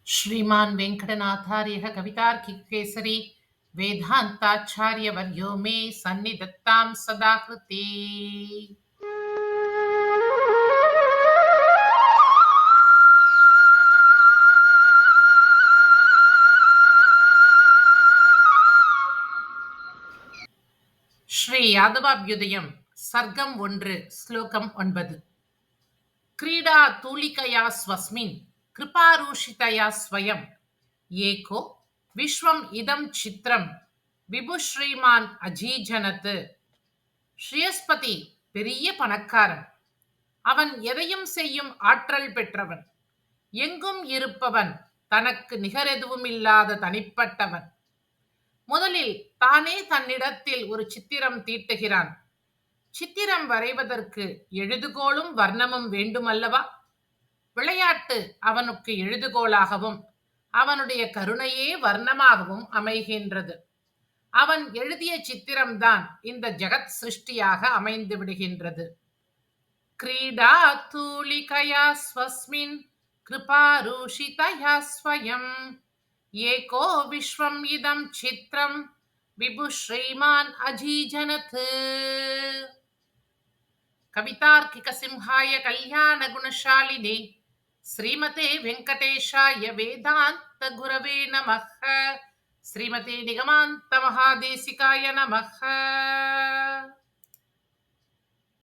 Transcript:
श्रीमान् वेङ्कटनाथार्यः कवितार्किककेसरी वेदान्ताचार्यवर्यो मे सन्निधत्तां सदा कृते। ஸ்ரீ யாதவாபியுதயம் சர்க்கம் 1 ஸ்லோகம் 9. क्रीडा तूलिकया स्वस्मिन् कृपारूषितया स्वयं ஏகோ விஸ்வம் இதம் சித்திரம் விபுஸ்ரீமான் அஜீஜனத். ஸ்ரீயஸ்பதி பெரிய பணக்காரன். அவன் எதையும் செய்யும் ஆற்றல் பெற்றவன். எங்கும் இருப்பவன். தனக்கு நிகரெதுவுமில்லாத தனிப்பட்டவன். முதலில் தானே தன்னிடத்தில் ஒரு சித்திரம் தீட்டுகிறான். சித்திரம் வரைவதற்கு எழுதுகோலும் வர்ணமும் வேண்டுமல்லவா? விளையாட்டு அவனுக்கு எழுதுகோலாகவும் அவனுடைய கருணையே வர்ணமாகவும் அமைகின்றது. அவன் எழுதிய சித்திரம்தான் இந்த ஜகத் சிருஷ்டியாக அமைந்து விடுகின்றது. क्रीडा तूलिकया स्वस्मिन् कृपारूषितया स्वयं ஏகோ விஸ்வம் இதம் சித்திரம் விபுஸ்ரீமான் அஜீஜனத். கவிதார்க்கிக சிம்ஹாய கல்யாண குணசாலினே ஸ்ரீமதே வெங்கடேஷாய வேதாந்த குரவே நமஹ. ஸ்ரீமதே நிகமாந்த மகாதேசிகாய நமஹ.